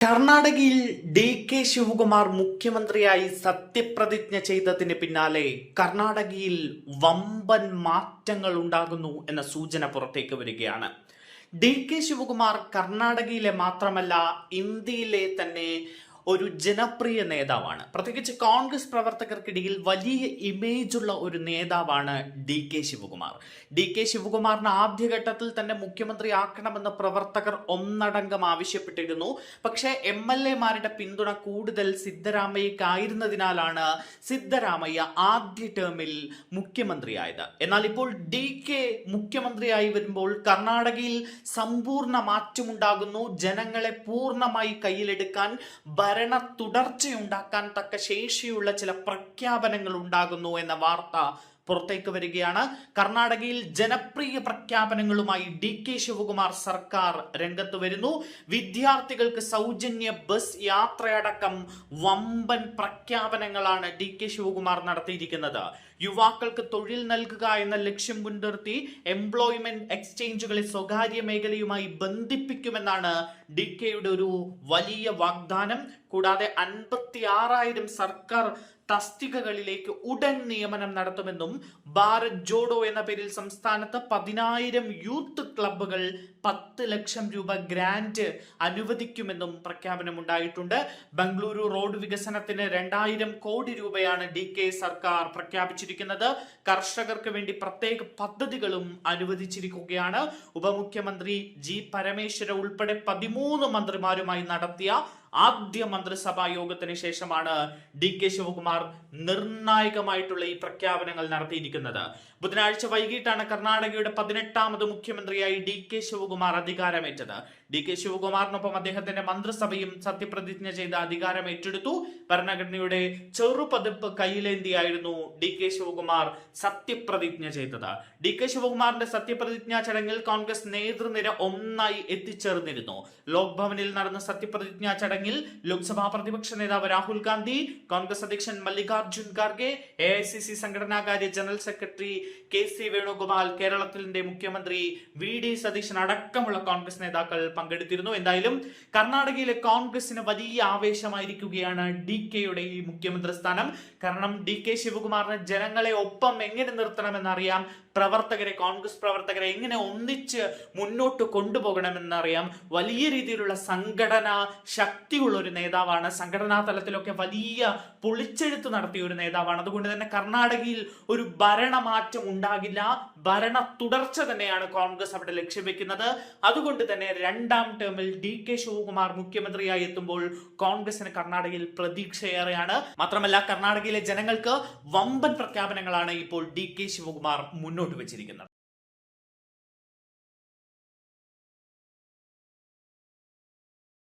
കർണാടകയിൽ DK ശിവകുമാർ മുഖ്യമന്ത്രിയായി സത്യപ്രതിജ്ഞ ചെയ്തതിന് പിന്നാലെ കർണാടകയിൽ വമ്പൻ മാറ്റങ്ങൾ ഉണ്ടാകുന്നു എന്ന സൂചന പുറത്തേക്ക് വരികയാണ്. DK ശിവകുമാർ കർണാടകയിലെ മാത്രമല്ല ഇന്ത്യയിലെ തന്നെ ഒരു ജനപ്രിയ നേതാവാണ്. പ്രത്യേകിച്ച് കോൺഗ്രസ് പ്രവർത്തകർക്കിടയിൽ വലിയ ഇമേജുള്ള ഒരു നേതാവാണ് DK ശിവകുമാർ. DK ശിവകുമാറിന് ആദ്യഘട്ടത്തിൽ തന്നെ മുഖ്യമന്ത്രിയാക്കണമെന്ന് പ്രവർത്തകർ ഒന്നടങ്കം ആവശ്യപ്പെട്ടിരുന്നു. പക്ഷേ MLA-മാരുടെ പിന്തുണ കൂടുതൽ സിദ്ധരാമയ്യക്കായിരുന്നതിനാലാണ് സിദ്ധരാമയ്യ ആദ്യ ടേമിൽ മുഖ്യമന്ത്രിയായത്. എന്നാൽ ഇപ്പോൾ DK മുഖ്യമന്ത്രിയായി വരുമ്പോൾ കർണാടകയിൽ സമ്പൂർണ്ണ മാറ്റമുണ്ടാകുന്നു. ജനങ്ങളെ പൂർണ്ണമായി കയ്യിലെടുക്കാൻ ഭരണ തുടർച്ചയുണ്ടാക്കാൻ തക്ക ശേഷിയുള്ള ചില പ്രഖ്യാപനങ്ങൾ ഉണ്ടാകുന്നു എന്ന വാർത്ത പുറത്തേക്ക് വരികയാണ്. കർണാടകയിൽ ജനപ്രിയ പ്രഖ്യാപനങ്ങളുമായി DK ശിവകുമാർ സർക്കാർ രംഗത്ത് വരുന്നു. വിദ്യാർത്ഥികൾക്ക് സൗജന്യ ബസ് യാത്രയടക്കം വമ്പൻ പ്രഖ്യാപനങ്ങളാണ് DK ശിവകുമാർ നടത്തിയിരിക്കുന്നത്. യുവാക്കൾക്ക് തൊഴിൽ നൽകുക എന്ന ലക്ഷ്യം മുൻനിർത്തി എംപ്ലോയ്മെന്റ് എക്സ്ചേഞ്ചുകളെ സ്വകാര്യ മേഖലയുമായി ബന്ധിപ്പിക്കുമെന്നാണ് DKയുടെ ഒരു വലിയ വാഗ്ദാനം. കൂടാതെ 56,000 സർക്കാർ തസ്തികകളിലേക്ക് ഉടൻ നിയമനം നടത്തുമെന്നും ഭാരത് ജോഡോ എന്ന പേരിൽ സംസ്ഥാനത്ത് 10,000 യൂത്ത് ക്ലബ്ബുകൾ 10 ലക്ഷം രൂപ ഗ്രാന്റ് അനുവദിക്കുമെന്നും പ്രഖ്യാപനമുണ്ടായിട്ടുണ്ട്. ബംഗളൂരു റോഡ് വികസനത്തിന് 2,000 കോടി രൂപയാണ് DK സർക്കാർ പ്രഖ്യാപിച്ചിരിക്കുന്നത്. കർഷകർക്ക് വേണ്ടി പ്രത്യേക പദ്ധതികളും അനുവദിച്ചിരിക്കുകയാണ്. ഉപമുഖ്യമന്ത്രി G പരമേശ്വര ഉൾപ്പെടെ 13 മന്ത്രിമാരുമായി നടത്തിയ ആദ്യ മന്ത്രിസഭാ യോഗത്തിന് ശേഷമാണ് DK ശിവകുമാർ നിർണായകമായിട്ടുള്ള ഈ പ്രഖ്യാപനങ്ങൾ നടത്തിയിരിക്കുന്നത്. ബുധനാഴ്ച വൈകിട്ടാണ് കർണാടകയുടെ 18ാമത് മുഖ്യമന്ത്രിയായി DK ശിവകുമാർ അധികാരമേറ്റത്. DK ശിവകുമാറിനൊപ്പം അദ്ദേഹത്തിന്റെ മന്ത്രിസഭയും സത്യപ്രതിജ്ഞ ചെയ്ത് അധികാരം ഏറ്റെടുത്തു. ഭരണഘടനയുടെ ചെറുപതിപ്പ് കയ്യിലേന്തിയായിരുന്നു DK ശിവകുമാർ സത്യപ്രതിജ്ഞ ചെയ്തത്. DK ശിവകുമാറിന്റെ സത്യപ്രതിജ്ഞാ ചടങ്ങിൽ കോൺഗ്രസ് നേതൃനിര ഒന്നായി എത്തിച്ചേർന്നിരുന്നു. ലോക്ഭവനിൽ നടന്ന സത്യപ്രതിജ്ഞാ ചടങ്ങിൽ ലോക്സഭാ പ്രതിപക്ഷ നേതാവ് രാഹുൽ ഗാന്ധി, കോൺഗ്രസ് അധ്യക്ഷൻ മല്ലികാർജുൻ ഖാർഗെ, AICC സംഘടനാകാര്യ ജനറൽ സെക്രട്ടറി KC വേണുഗോപാൽ, കേരളത്തിന്റെ മുഖ്യമന്ത്രി VD സതീശൻ അടക്കമുള്ള കോൺഗ്രസ് നേതാക്കൾ പങ്കെടുത്തിരുന്നു. എന്തായാലും കർണാടകയിലെ കോൺഗ്രസിന് വലിയ ആവേശമായിരിക്കുകയാണ് DKയുടെ ഈ മുഖ്യമന്ത്രി സ്ഥാനം. കാരണം DK ശിവകുമാറിന് ജനങ്ങളെ ഒപ്പം എങ്ങനെ നിർത്തണമെന്നറിയാം, കോൺഗ്രസ് പ്രവർത്തകരെ എങ്ങനെ ഒന്നിച്ച് മുന്നോട്ട് കൊണ്ടുപോകണമെന്നറിയാം. വലിയ രീതിയിലുള്ള സംഘടനാ ശക്തിയുള്ള ഒരു നേതാവാണ്. സംഘടനാ തലത്തിലൊക്കെ വലിയ പൊളിച്ചെഴുത്ത് നടത്തിയ ഒരു നേതാവാണ്. അതുകൊണ്ട് തന്നെ കർണാടകയിൽ ഒരു ഭരണമാറ്റം ഉണ്ടാകില്ല, ഭരണ തുടർച്ച തന്നെയാണ് കോൺഗ്രസ് അവിടെ ലക്ഷ്യം വെക്കുന്നത്. അതുകൊണ്ട് തന്നെ 2ാം ടേമിൽ DK ശിവകുമാർ മുഖ്യമന്ത്രിയായി എത്തുമ്പോൾ കോൺഗ്രസിന് കർണാടകയിൽ പ്രതീക്ഷയേറെയാണ്. മാത്രമല്ല കർണാടകയിലെ ജനങ്ങൾക്ക് വമ്പൻ പ്രഖ്യാപനങ്ങളാണ് ഇപ്പോൾ DK ശിവകുമാർ മുന്നോട്ട് വെച്ചിരിക്കുന്നത്.